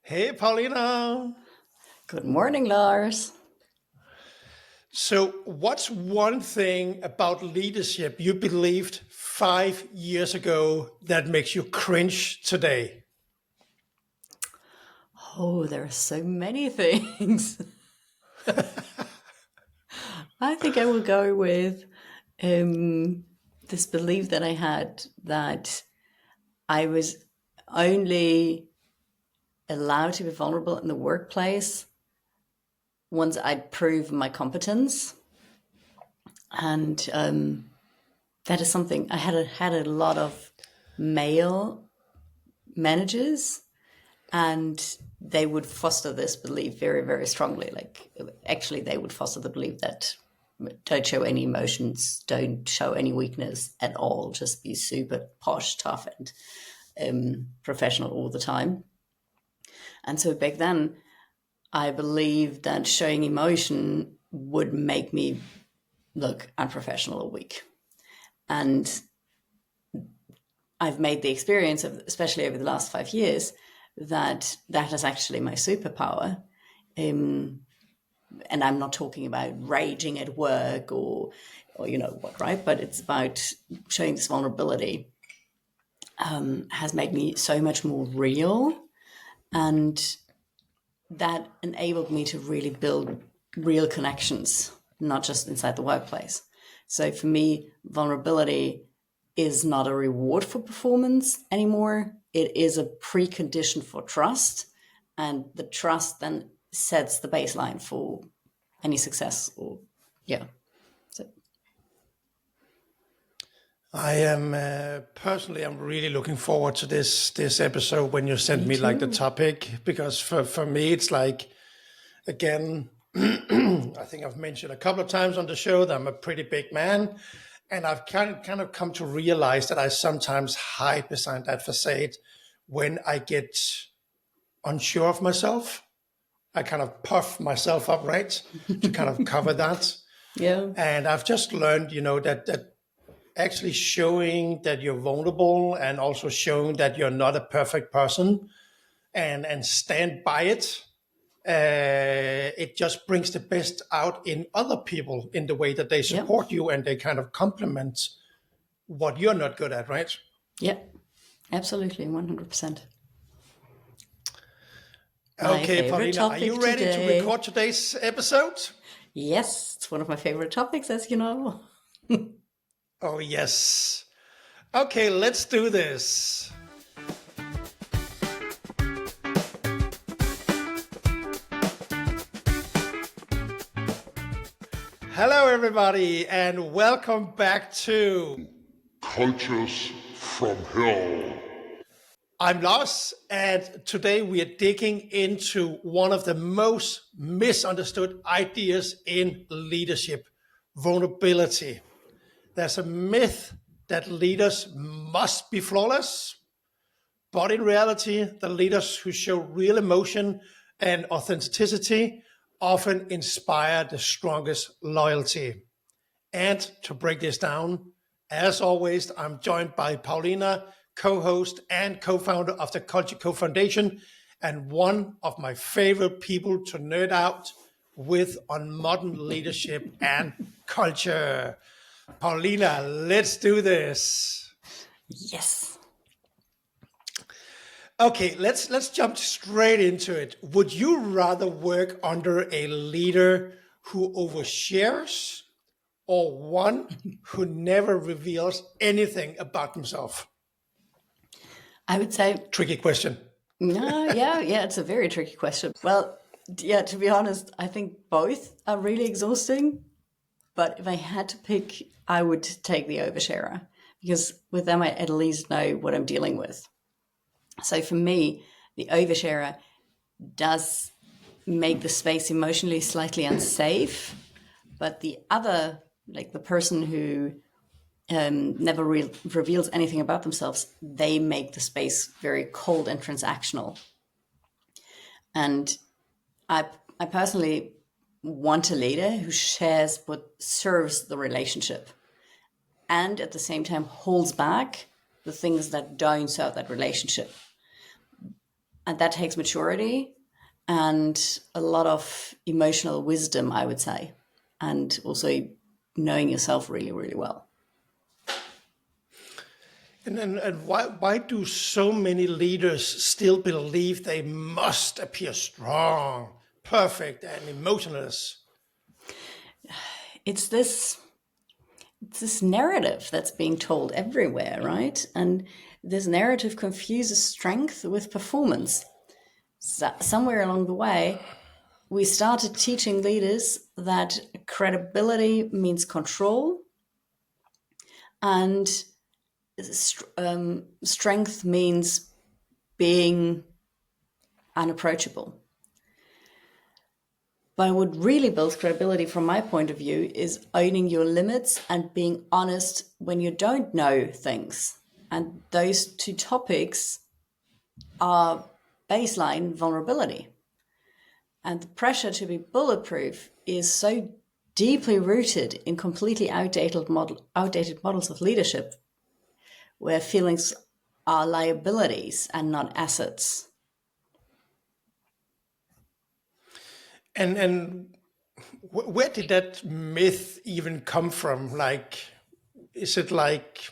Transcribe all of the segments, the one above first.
Hey, Paulina. Good morning, Lars. So, what's one thing about leadership you believed 5 years ago that makes you cringe today? Oh, there are so many things. I think I will go with um, this belief that I had that I was only allowed to be vulnerable in the workplace once I'd proven my competence. And that is something I had a lot of male managers, and they would foster this belief very, very strongly. Like, actually, they would foster the belief that don't show any emotions, don't show any weakness at all, just be super posh, tough, and professional all the time. And so back then, I believed that showing emotion would make me look unprofessional or weak. And I've made the experience of, especially over the last 5 years, that that is actually my superpower. And I'm not talking about raging at work or you know what, right? But it's about showing this vulnerability has made me so much more real, and that enabled me to really build real connections, not just inside the workplace. So for me, vulnerability is not a reward for performance anymore. It is a precondition for trust. And the trust then sets the baseline for any success or, yeah. So, I am personally, I'm really looking forward to this episode when you send me me like the too. topic because for me it's like again, I think I've mentioned a couple of times on the show that I'm a pretty big man, and I've kind of come to realize that I sometimes hide behind that facade when I get unsure of myself. I kind of puff myself up, right, to kind of cover that. Yeah. And I've just learned, that actually showing that you're vulnerable and also showing that you're not a perfect person and stand by it, it just brings the best out in other people in the way that they Yeah. support you and they kind of complement what you're not good at, right? Yeah. Absolutely. 100%. My Okay, favorite Paulina, are you topic ready to today. record today's episode? Yes, it's one of my favorite topics, as you know. Oh, yes. Okay, let's do this. Hello, everybody, and welcome back to Cultures from Hell. I'm Lars, and today we are digging into one of the most misunderstood ideas in leadership: vulnerability. There's a myth that leaders must be flawless, but in reality, the leaders who show real emotion and authenticity often inspire the strongest loyalty. And to break this down, as always, I'm joined by Paulina, co host and co founder of the Culture Co Foundation, and one of my favorite people to nerd out with on modern leadership and culture. Paulina, let's do this. Yes. Okay, let's jump straight into it. Would you rather work under a leader who overshares or one who never reveals anything about himself? I would say, Tricky question. no, yeah, it's a very tricky question. Well, yeah, to be honest, I think both are really exhausting. But if I had to pick, I would take the oversharer because with them, I at least know what I'm dealing with. So for me, the oversharer does make the space emotionally slightly unsafe. But the other, like the person who never reveals anything about themselves, they make the space very cold and transactional. And I, I personally want a leader who shares what serves the relationship and at the same time holds back the things that don't serve that relationship. And that takes maturity and a lot of emotional wisdom, I would say, and also knowing yourself really, really well. And why do so many leaders still believe they must appear strong, perfect, and emotionless? It's this narrative that's being told everywhere, right? And this narrative confuses strength with performance. So somewhere along the way, we started teaching leaders that credibility means control and strength means being unapproachable. But what really builds credibility from my point of view is owning your limits and being honest when you don't know things. And those two topics are baseline vulnerability. And the pressure to be bulletproof is so deeply rooted in completely outdated models of leadership, where feelings are liabilities and not assets. And where did that myth even come from? Like, is it like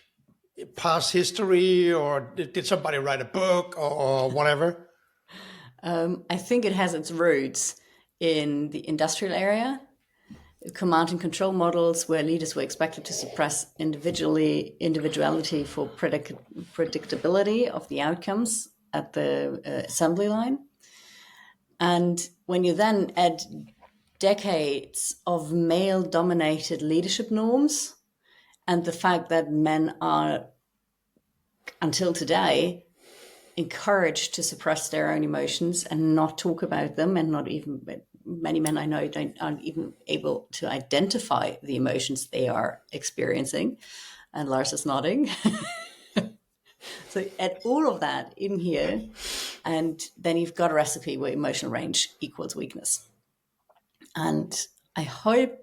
past history, or did somebody write a book or whatever? I think it has its roots in the industrial area, command and control models where leaders were expected to suppress individuality for predictability of the outcomes at the assembly line. And when you then add decades of male-dominated leadership norms and the fact that men are, until today, encouraged to suppress their own emotions and not talk about them, and not even, many men I know aren't even able to identify the emotions they are experiencing. And Lars is nodding. So add all of that in here, and then you've got a recipe where emotional range equals weakness. And I hope,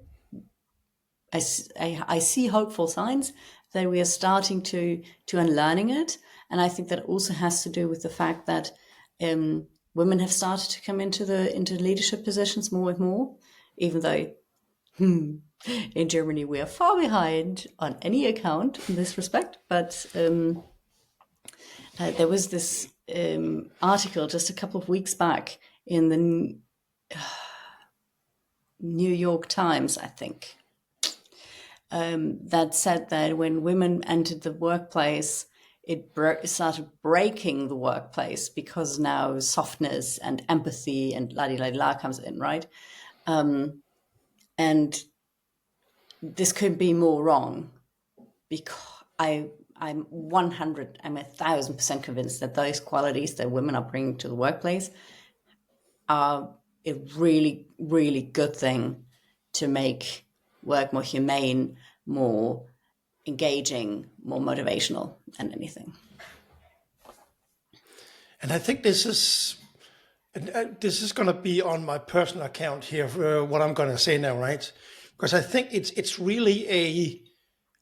I see hopeful signs that we are starting to unlearning it. And I think that also has to do with the fact that women have started to come into leadership positions more and more, even though in Germany we are far behind on any account in this respect. But there was this article just a couple of weeks back in the New York Times, I think, that said that when women entered the workplace, it started breaking the workplace because now softness and empathy and la-di-la-di-la comes in, right? And this could be more wrong, because I'm 1,000% convinced that those qualities that women are bringing to the workplace are a really, really good thing to make work more humane, more engaging, more motivational than anything. And I think this is going to be on my personal account here, what I'm going to say now, right? Because I think it's really a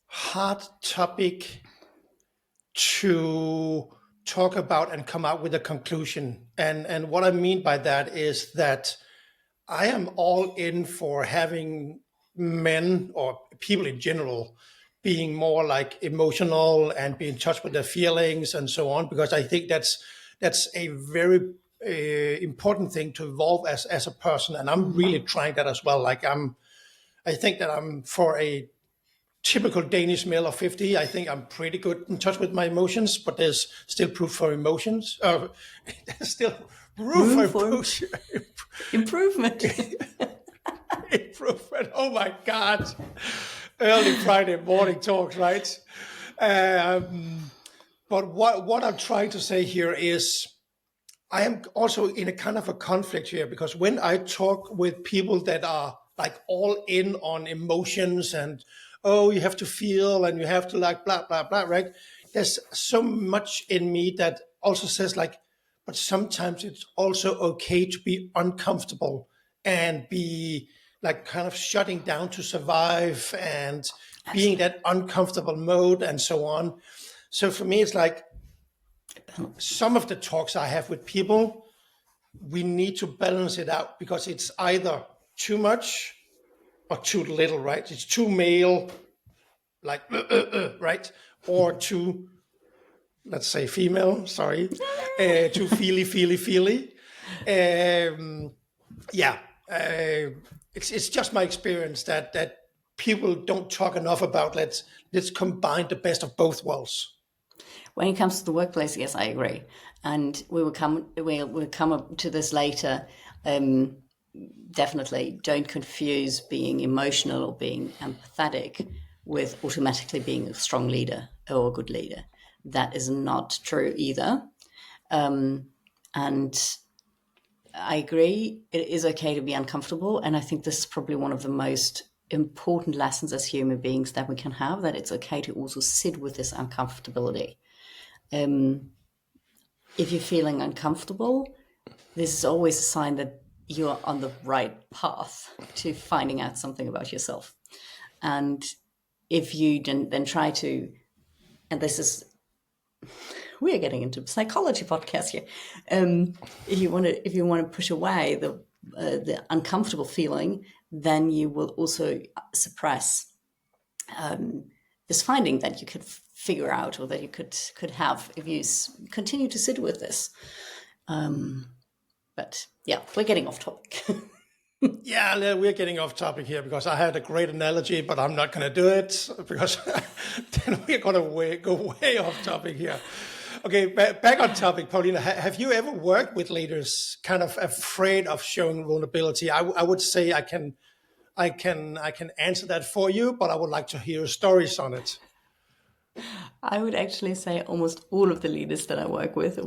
hard topic to talk about and come out with a conclusion. And what I mean by that is that I am all in for having men or people in general being more like emotional and be in touch with their feelings and so on, because I think that's a very important thing to evolve as a person, and I'm really trying that as well. Like I think that I'm, for a typical Danish male of 50, I think I'm pretty good in touch with my emotions, but there's still proof for emotions. There's still room for improvement. Improvement. Oh my God. Early Friday morning talks, right? But what I'm trying to say here is I am also in a kind of a conflict here, because when I talk with people that are like all in on emotions and, oh, you have to feel and you have to like blah, blah, blah, right? There's so much in me that also says like, but sometimes it's also okay to be uncomfortable and be like kind of shutting down to survive and being that uncomfortable mode and so on. So for me, it's like, some of the talks I have with people, we need to balance it out because it's either too much or too little, right? It's too male, like, right? Or too, let's say female, sorry, too feely. It's just my experience that people don't talk enough about let's combine the best of both worlds. When it comes to the workplace, yes, I agree, and we'll come up to this later. Definitely, don't confuse being emotional or being empathetic with automatically being a strong leader or a good leader. That is not true either. And I agree, it is okay to be uncomfortable. And I think this is probably one of the most important lessons as human beings that we can have, that it's okay to also sit with this uncomfortability. If you're feeling uncomfortable, this is always a sign that you're on the right path to finding out something about yourself. And if you then try to, and this is, we are getting into a psychology podcast here. If you want to push away the uncomfortable feeling, then you will also suppress this finding that you could figure out, or that you could have if you continue to sit with this. But yeah, we're getting off topic. Yeah, we're getting off topic here because I had a great analogy, but I'm not going to do it because then we're going to go way off topic here. Okay, back on topic, Paulina. Have you ever worked with leaders kind of afraid of showing vulnerability? I would say I can answer that for you, but I would like to hear stories on it. I would actually say almost all of the leaders that I work with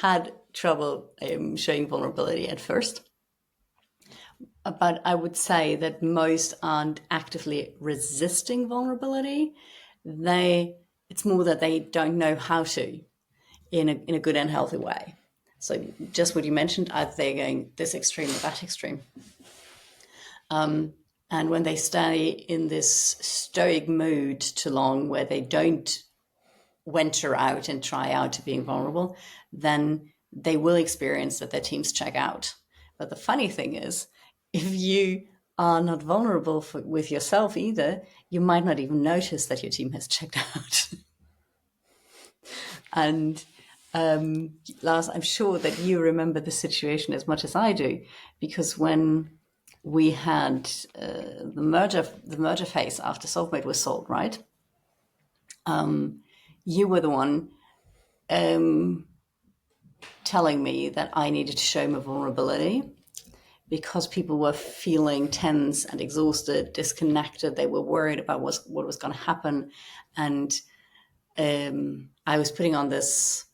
had trouble showing vulnerability at first. But I would say that most aren't actively resisting vulnerability. It's more that they don't know how to in a good and healthy way. So just what you mentioned, either they're going this extreme or that extreme. And when they stay in this stoic mood too long, where they don't venture out and try out to being vulnerable, then they will experience that their teams check out. But the funny thing is, if you are not vulnerable with yourself either, you might not even notice that your team has checked out. And Lars, I'm sure that you remember the situation as much as I do, because when we had the merger phase after Soulmate was sold, right? You were the one telling me that I needed to show my vulnerability because people were feeling tense and exhausted, disconnected. They were worried about what was going to happen. And I was putting on this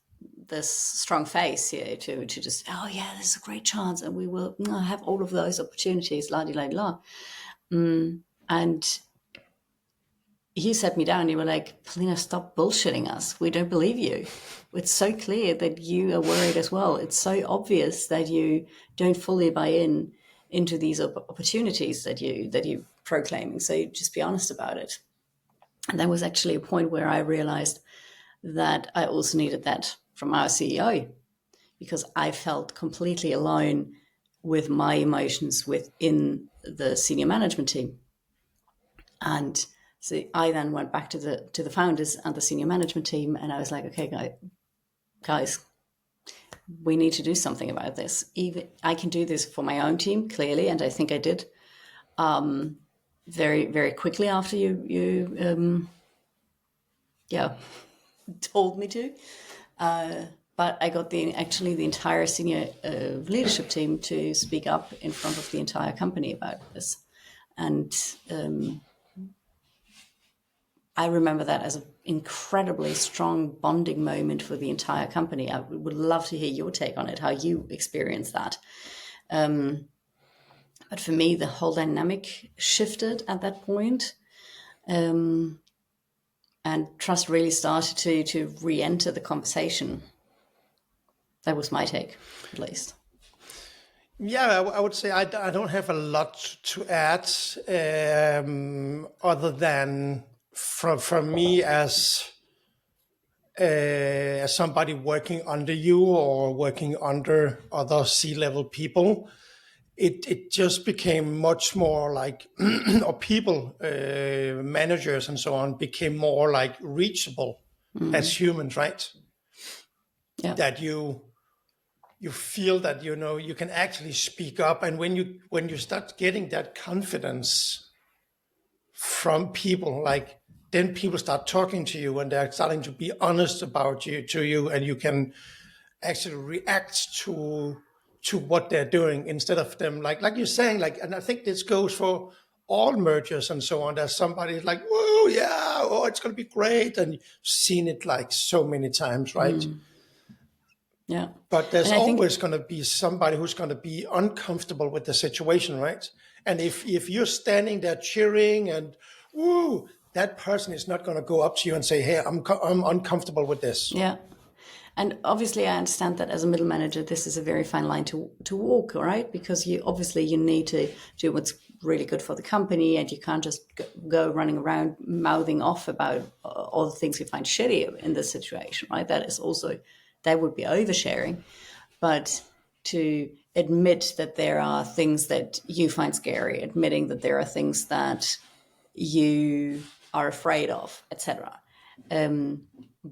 strong face here to just, oh yeah, this is a great chance, and we will have all of those opportunities, la-di-la-di-la. And you sat me down, you were like, Paulina, stop bullshitting us. We don't believe you. It's so clear that you are worried as well. It's so obvious that you don't fully buy into these opportunities that you're proclaiming. So just be honest about it. And that was actually a point where I realized that I also needed that from our CEO, because I felt completely alone with my emotions within the senior management team. And so I then went back to the founders and the senior management team, and I was like, okay, guys, we need to do something about this. Even I can do this for my own team, clearly, and I think I did very, very quickly after you told me to. But I got the entire senior leadership team to speak up in front of the entire company about this. And I remember that as an incredibly strong bonding moment for the entire company. I would love to hear your take on it, how you experienced that. But for me, the whole dynamic shifted at that point. And trust really started to re-enter the conversation. That was my take, at least. Yeah, I would say I don't have a lot to add, other than from me as as somebody working under you or working under other C-level people, it just became much more like, or people, managers and so on, became more like reachable as humans, right? Yeah. That you feel that you can actually speak up, and when you start getting that confidence from people, like then people start talking to you and they're starting to be honest about you, and you can actually react to what they're doing instead of them like you're saying, like, and I think this goes for all mergers and so on. There's somebody like, whoa, yeah, oh, it's going to be great, and you've seen it like so many times, right? Yeah. But there's And I think, always going to be somebody who's going to be uncomfortable with the situation, right? And if you're standing there cheering and woo, that person is not going to go up to you and say, hey, I'm uncomfortable with this. yeah. And obviously, I understand that as a middle manager, this is a very fine line to walk, right? Because you need to do what's really good for the company, and you can't just go running around mouthing off about all the things you find shitty in this situation, right? That would be oversharing. But to admit that there are things that you find scary, admitting that there are things that you are afraid of, etc.,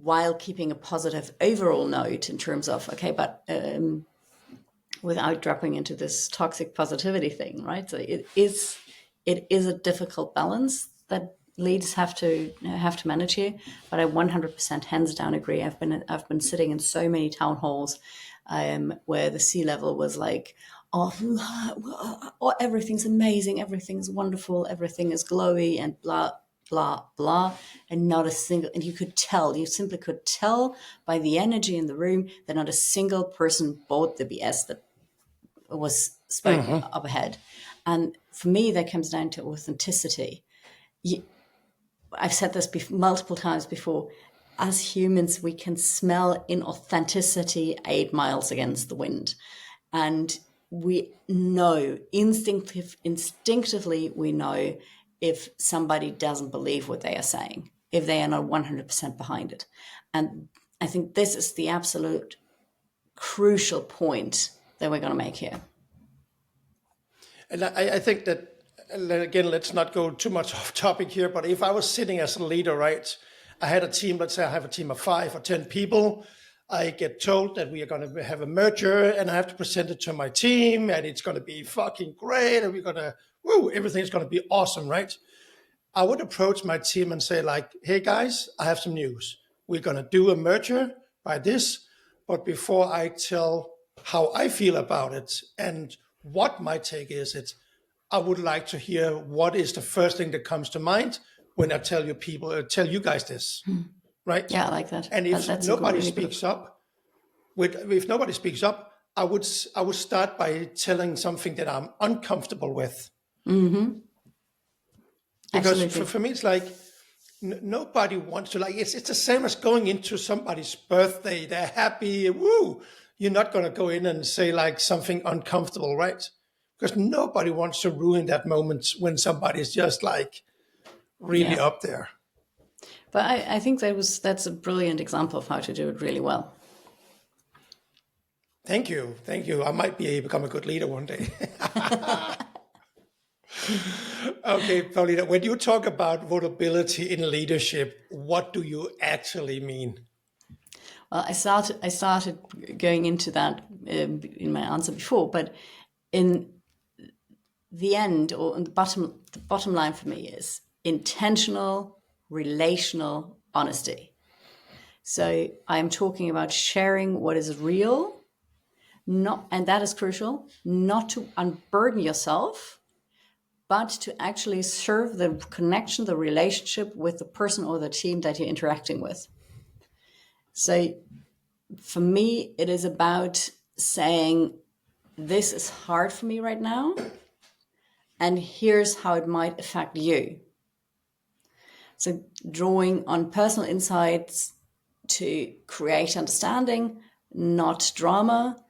while keeping a positive overall note in terms of, okay, but without dropping into this toxic positivity thing, right? So it is a difficult balance that leaders have to manage here. But I 100% hands down agree. I've been sitting in so many town halls where the C-level was like, oh, everything's amazing, everything's wonderful, everything is glowy, and blah blah blah, and not a single, and you simply could tell by the energy in the room that not a single person bought the BS that was spoken up ahead. And for me, that comes down to authenticity. I've said this multiple times before. As humans, we can smell inauthenticity 8 miles against the wind, and we know instinctively we know if somebody doesn't believe what they are saying, if they are not 100% behind it. And I think this is the absolute crucial point that we're going to make here. And I think that, again, let's not go too much off topic here, but if I was sitting as a leader, right, I had a team, let's say I have a team of 5 or 10 people, I get told that we are going to have a merger and I have to present it to my team and it's going to be fucking great and we're going to, everything's going to be awesome, right? I would approach my team and say like, hey guys, I have some news. We're going to do a merger by this, but before I tell how I feel about it and what my take is, I would like to hear what is the first thing that comes to mind when I tell you guys this, right? Yeah, I like that. And if nobody speaks up, I would start by telling something that I'm uncomfortable with. Mm-hmm. Because for me, it's like nobody wants to, like, it's the same as going into somebody's birthday. They're happy, woo. You're not going to go in and say like something uncomfortable, right? Because nobody wants to ruin that moment when somebody's just like really up there. But I think that's a brilliant example of how to do it really well. Thank you. I might become a good leader one day. Okay, Paulina, when you talk about vulnerability in leadership, what do you actually mean? Well, I started going into that in my answer before, but in the end, or in the bottom line for me is intentional, relational honesty. So I'm talking about sharing what is real, and that is crucial, not to unburden yourself, but to actually serve the connection, the relationship with the person or the team that you're interacting with. So for me, it is about saying, this is hard for me right now, and here's how it might affect you. So drawing on personal insights to create understanding, not drama,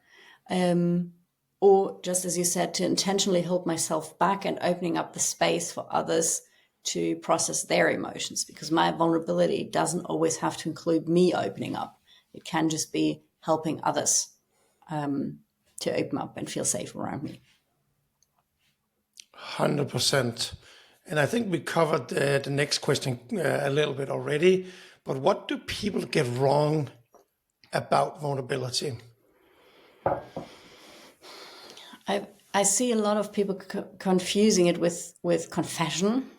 or just as you said, to intentionally hold myself back and opening up the space for others to process their emotions, because my vulnerability doesn't always have to include me opening up. It can just be helping others to open up and feel safe around me. 100%. And I think we covered the next question a little bit already. But what do people get wrong about vulnerability? I see a lot of people confusing it with confession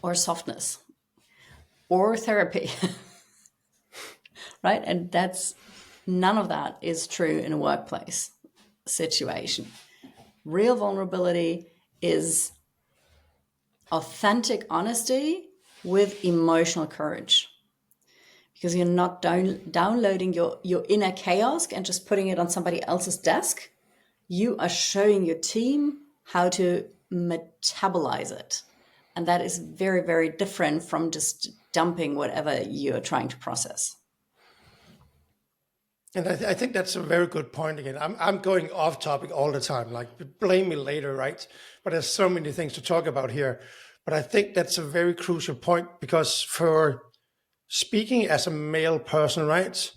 or softness or therapy, right? And none of that is true in a workplace situation. Real vulnerability is authentic honesty with emotional courage, because you're not downloading your inner chaos and just putting it on somebody else's desk. You are showing your team how to metabolize it. And that is very, very different from just dumping whatever you're trying to process. And I think that's a very good point again. I'm going off topic all the time, like blame me later, right? But there's so many things to talk about here. But I think that's a very crucial point, because for speaking as a male person, right?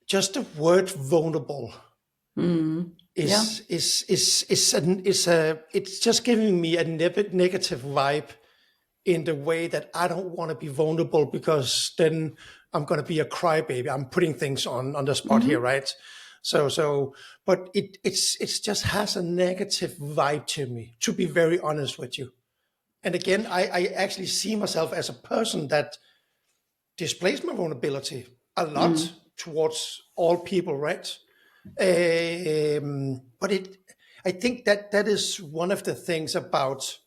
Just the word vulnerable it's just giving me a negative vibe, in the way that I don't want to be vulnerable, because then I'm going to be a crybaby. I'm putting things on the spot here, right? But it's just has a negative vibe to me, to be very honest with you. And again, I actually see myself as a person that displays my vulnerability a lot towards all people, right? But I think that is one of the things about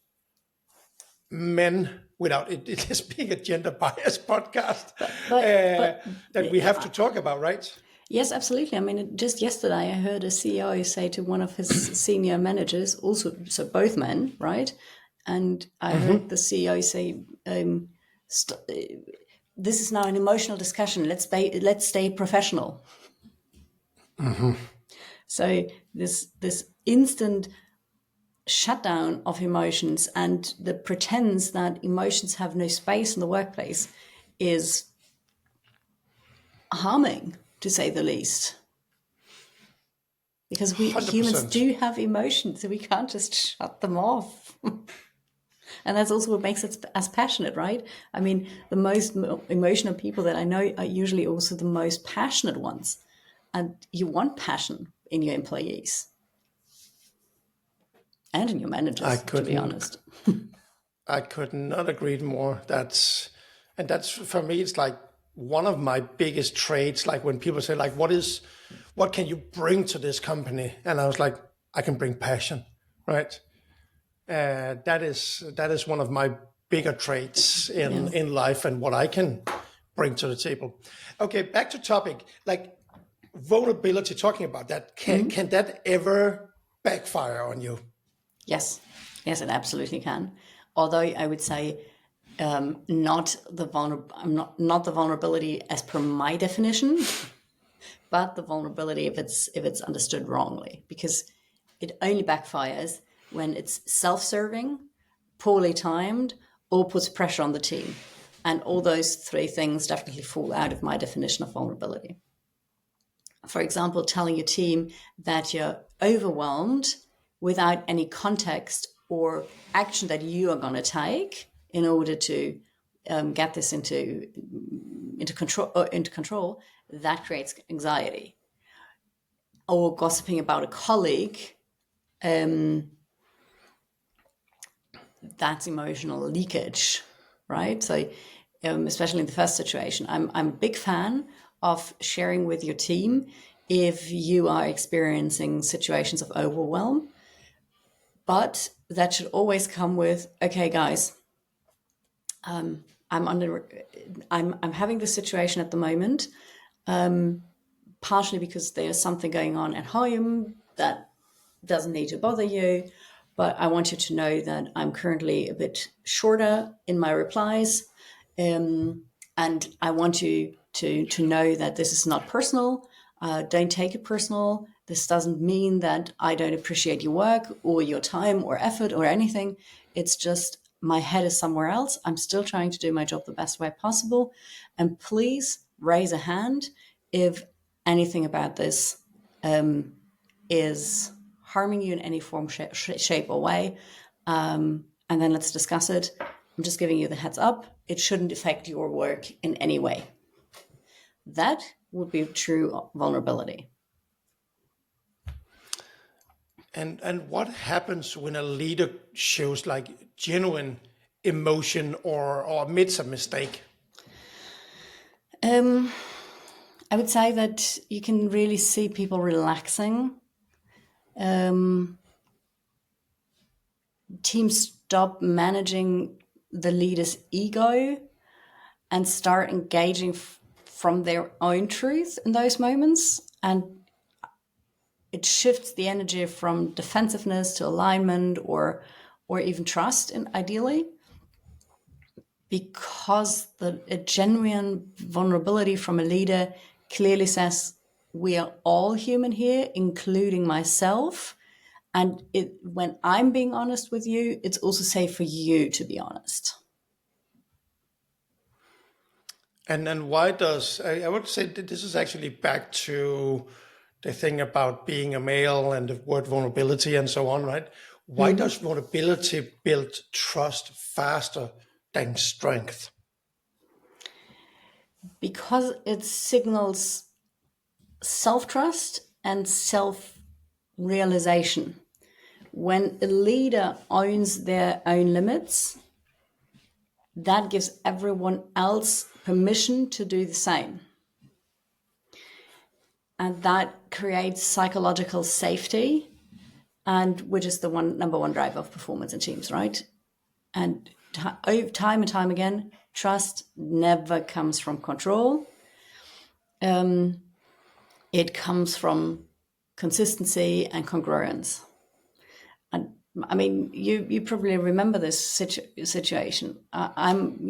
men, without it just being a gender biased podcast, that we have to talk about, right? Yes, absolutely. I mean, just yesterday I heard a CEO say to one of his senior managers, also, so both men, right? And I heard the CEO say, "This is now an emotional discussion. Let's stay professional." So this instant shutdown of emotions and the pretense that emotions have no space in the workplace is harming, to say the least. Because we 100%. humans do have emotions, so we can't just shut them off. And that's also what makes us passionate, right? I mean, the most emotional people that I know are usually also the most passionate ones. And you want passion in your employees. And in your managers, to be honest. I could not agree more. That's for me, it's like one of my biggest traits. Like when people say, like, what can you bring to this company? And I was like, I can bring passion, right? That is one of my bigger traits in life, and what I can bring to the table. Okay, back to topic. Like vulnerability, talking about that, can that ever backfire on you? Yes, it absolutely can. Although I would say not the vulnerability as per my definition, but the vulnerability if it's understood wrongly, because it only backfires when it's self-serving, poorly timed, or puts pressure on the team. And all those three things definitely fall out of my definition of vulnerability. For example, telling your team that you're overwhelmed without any context or action that you are going to take in order to get this into control, that creates anxiety. Or gossiping about a colleague, that's emotional leakage, right? So, especially in the first situation, I'm a big fan of sharing with your team if you are experiencing situations of overwhelm. But that should always come with, okay, guys, I'm having this situation at the moment, partially because there's something going on at home that doesn't need to bother you, but I want you to know that I'm currently a bit shorter in my replies, and I want you to know that this is not personal. Don't take it personal. This doesn't mean that I don't appreciate your work or your time or effort or anything. It's just my head is somewhere else. I'm still trying to do my job the best way possible. And please raise a hand if anything about this is harming you in any form, shape, or way. And then let's discuss it. I'm just giving you the heads up. It shouldn't affect your work in any way. That would be true vulnerability. And what happens when a leader shows like genuine emotion or admits a mistake? I would say that you can really see people relaxing. Teams stop managing the leader's ego and start engaging from their own truth in those moments. And it shifts the energy from defensiveness to alignment or even trust, ideally, because a genuine vulnerability from a leader clearly says, we are all human here, including myself. And when I'm being honest with you, it's also safe for you to be honest. And then why does, I would say that this is actually back to the thing about being a male and the word vulnerability and so on, right? Why does vulnerability build trust faster than strength? Because it signals self-trust and self-realization. When a leader owns their own limits, that gives everyone else permission to do the same. And that creates psychological safety, and which is the number one driver of performance in teams, right? And time and time again, trust never comes from control. It comes from consistency and congruence. And I mean, you probably remember this situation. I don't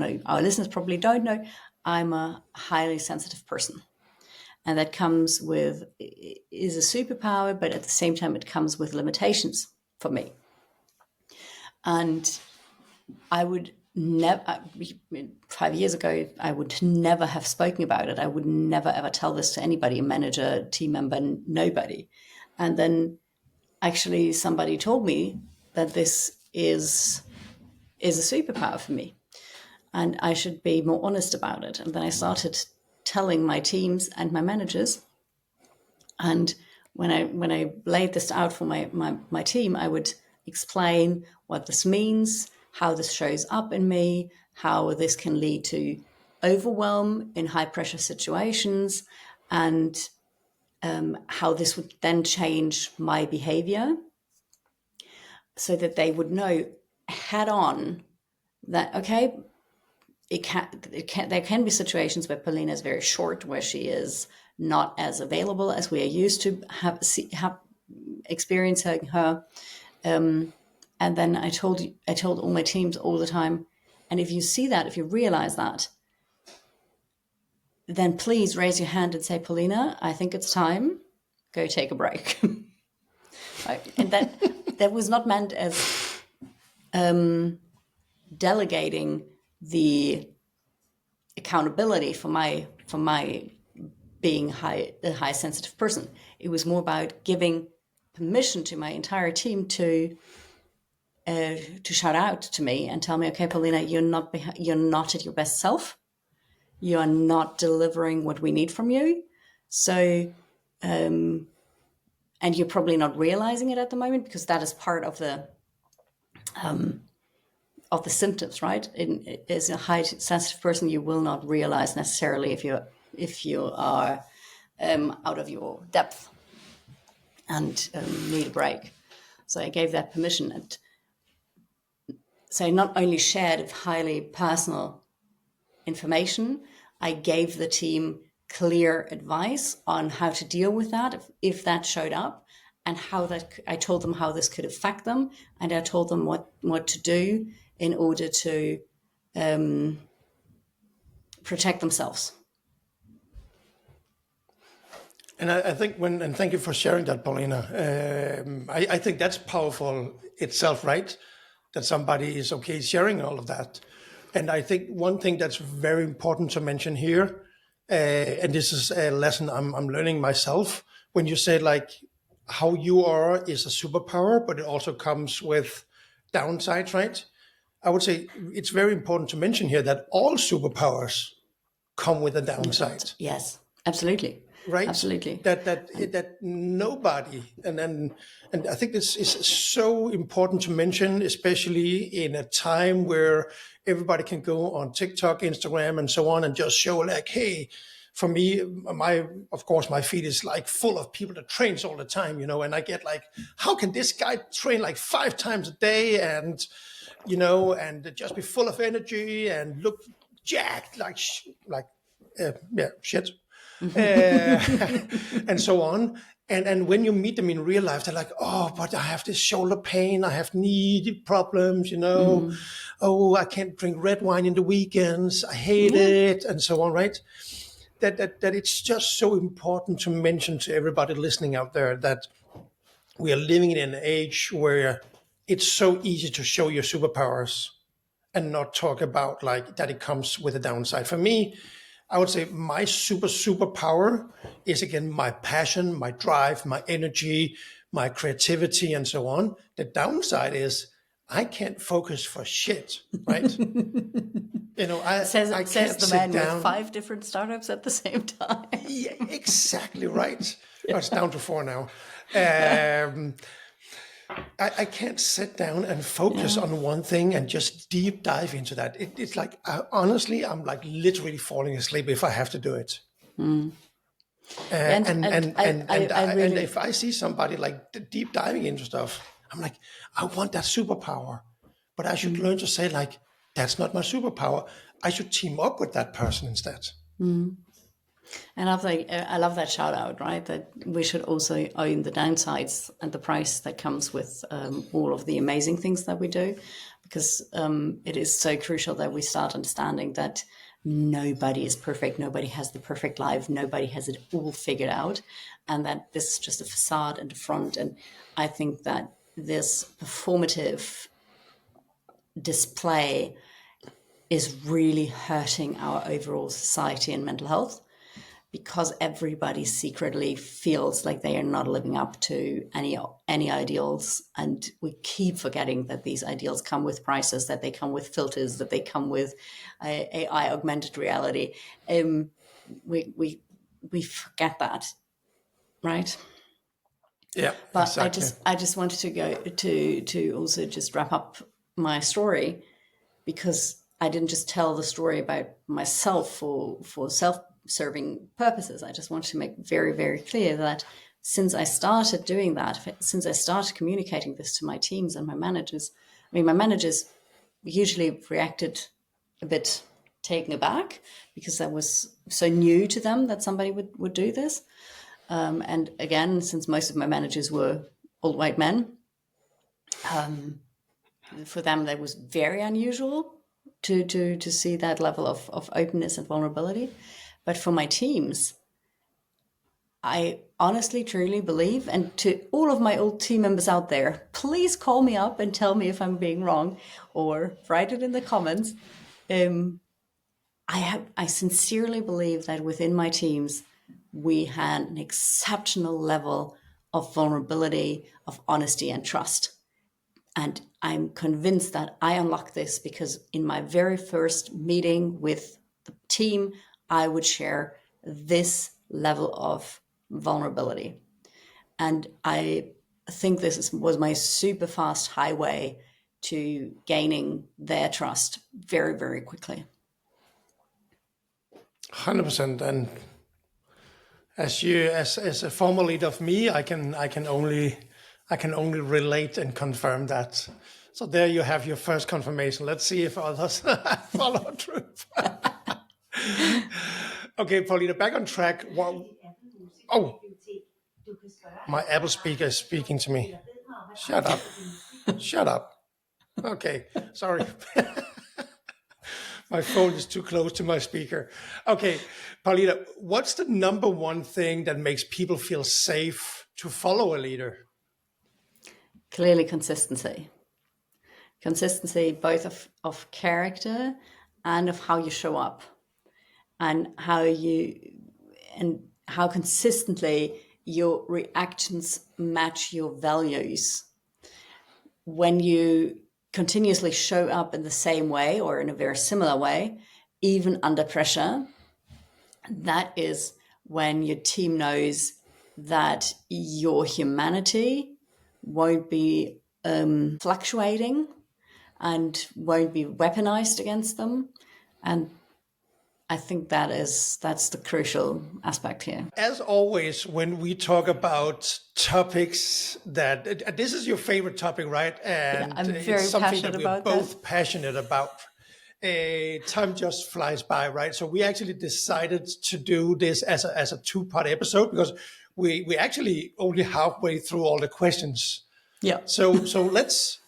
know, our listeners probably don't know, I'm a highly sensitive person. And that is a superpower, but at the same time, it comes with limitations for me. And I would never, 5 years ago, I would never have spoken about it. I would never, ever tell this to anybody, a manager, team member, nobody. And then actually somebody told me that this is a superpower for me and I should be more honest about it. And then I started telling my teams and my managers. And when I laid this out for my team, I would explain what this means, how this shows up in me, how this can lead to overwhelm in high pressure situations, and how this would then change my behavior, so that they would know head on that, okay, there can be situations where Paulina is very short, where she is not as available as we are used to have experiencing her. And then I told all my teams all the time, and if you see that, if you realize that, then please raise your hand and say, Paulina, I think it's time, go take a break. Right? And that was not meant as delegating the accountability for my being a high sensitive person. It was more about giving permission to my entire team to shout out to me and tell me, okay, Paulina, you're not at your best self. You are not delivering what we need from you. So, and you're probably not realizing it at the moment, because that is part of the symptoms, right? As a high sensitive person, you will not realize necessarily if you are out of your depth and need a break. So I gave that permission, and so I not only shared highly personal information, I gave the team clear advice on how to deal with that if that showed up, and I told them how this could affect them, and I told them what to do in order to protect themselves. And I think and thank you for sharing that, Paulina. I think that's powerful itself, right? that somebody is okay sharing all of that. And I think one thing that's very important to mention here, and this is a lesson I'm learning myself, when you say like how you are is a superpower, but it also comes with downsides, right? I would say it's very important to mention here that all superpowers come with a downside. Yes, absolutely. Right? Absolutely. That nobody, and I think this is so important to mention, especially in a time where everybody can go on TikTok, Instagram, and so on, and just show like, hey, for me, of course my feed is like full of people that trains all the time, and I get like, how can this guy train like 5 times a day and just be full of energy and look jacked like shit. And so on. And when you meet them in real life, they're like, oh, but I have this shoulder pain, I have knee problems, oh, I can't drink red wine in the weekends, I hate it, and so on, right? That it's just so important to mention to everybody listening out there that we are living in an age where it's so easy to show your superpowers and not talk about like that it comes with a downside. For me, I would say my superpower is, again, my passion, my drive, my energy, my creativity, and so on. The downside is I can't focus for shit, right? Says I the can't sit man down. with 5 different startups at the same time. Yeah, exactly right. Oh, it's down to 4 now. I can't sit down and focus on one thing and just deep dive into that. It's like, honestly, I'm like literally falling asleep if I have to do it. And if I see somebody like deep diving into stuff, I'm like, I want that superpower, but I should learn to say like, that's not my superpower. I should team up with that person instead. And I love that shout out, right? That we should also own the downsides and the price that comes with all of the amazing things that we do, because it is so crucial that we start understanding that nobody is perfect, nobody has the perfect life, nobody has it all figured out, and that this is just a facade and a front. And I think that this performative display is really hurting our overall society and mental health, because everybody secretly feels like they are not living up to any ideals. And we keep forgetting that these ideals come with prices, that they come with filters, that they come with AI augmented reality. We forget that, right? Yeah, But exactly. I just wanted to go to also just wrap up my story, because I didn't just tell the story about myself for self-serving purposes. I just wanted to make very, very clear that since I started doing that, since I started communicating this to my teams and my managers, my managers usually reacted a bit taken aback, because that was so new to them that somebody would do this. And again, since most of my managers were old white men, for them that was very unusual to see that level of openness and vulnerability. But for my teams, I honestly, truly believe, and to all of my old team members out there, please call me up and tell me if I'm being wrong, or write it in the comments. I sincerely believe that within my teams, we had an exceptional level of vulnerability, of honesty and trust. And I'm convinced that I unlocked this because in my very first meeting with the team, I would share this level of vulnerability. And I think this was my super fast highway to gaining their trust very, very quickly. 100%. And as a former leader of me, I can only relate and confirm that. So there you have your first confirmation. Let's see if others follow through. Okay, Paulina, back on track. Oh, my Apple speaker is speaking to me. Shut up. Shut up. Okay, sorry. My phone is too close to my speaker. Okay, Paulina, what's the number one thing that makes people feel safe to follow a leader? Clearly, consistency. consistency both of character and of how you show up, and how consistently your reactions match your values. When you continuously show up in the same way or in a very similar way, even under pressure, that is when your team knows that your humanity won't be fluctuating and won't be weaponized against them. And I think that's the crucial aspect here. As always, when we talk about topics this is your favorite topic, right? And I'm very it's something passionate that we're about both passionate about. Time just flies by, right? So we actually decided to do this as a 2-part episode because we actually only halfway through all the questions. Yeah. So let's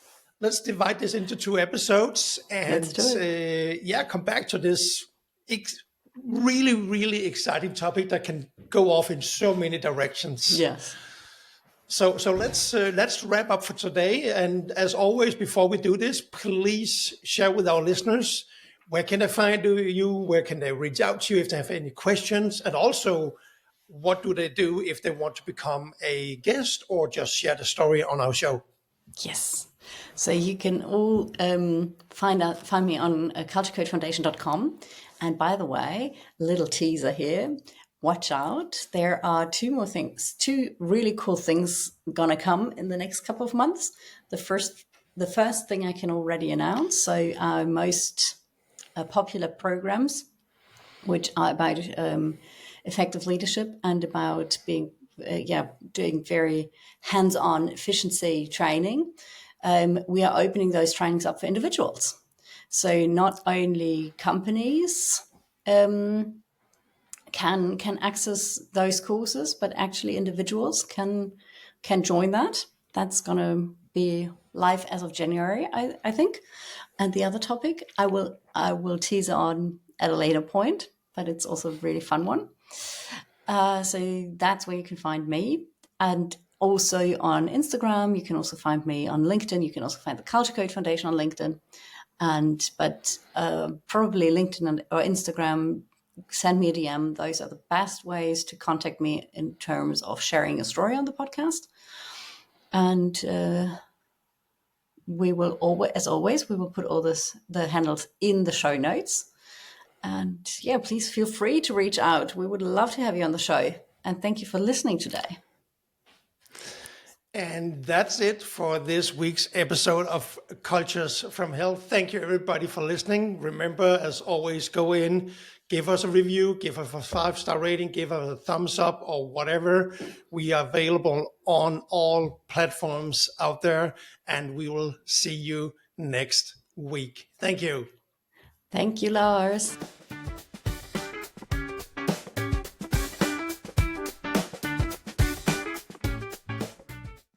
divide this into 2 episodes and Let's do it. come back to this really, really exciting topic that can go off in so many directions. Yes. So let's wrap up for today. And as always, before we do this, please share with our listeners, where can they find you? Where can they reach out to you if they have any questions? And also, what do they do if they want to become a guest or just share the story on our show? Yes. So you can all find me on culturecodefoundation.com. And by the way, little teaser here. Watch out. There are 2 more things, 2 really cool things gonna come in the next couple of months. The first thing I can already announce. So our most popular programs, which are about effective leadership and about being doing very hands-on efficiency training. We are opening those trainings up for individuals. So not only companies can access those courses, but actually individuals can join that. That's going to be live as of January, I think. And the other topic I will tease on at a later point, but it's also a really fun one. So that's where you can find me. And also on Instagram, you can also find me on LinkedIn. You can also find the Culture Code Foundation on LinkedIn. But probably LinkedIn or Instagram, send me a DM. Those are the best ways to contact me in terms of sharing a story on the podcast. And we will always put all the handles in the show notes. And please feel free to reach out. We would love to have you on the show. And thank you for listening today. And that's it for this week's episode of Cultures from Hell. Thank you, everybody, for listening. Remember, as always, go in, give us a review, give us a 5-star rating, give us a thumbs up or whatever. We are available on all platforms out there, and we will see you next week. Thank you. Thank you, Lars.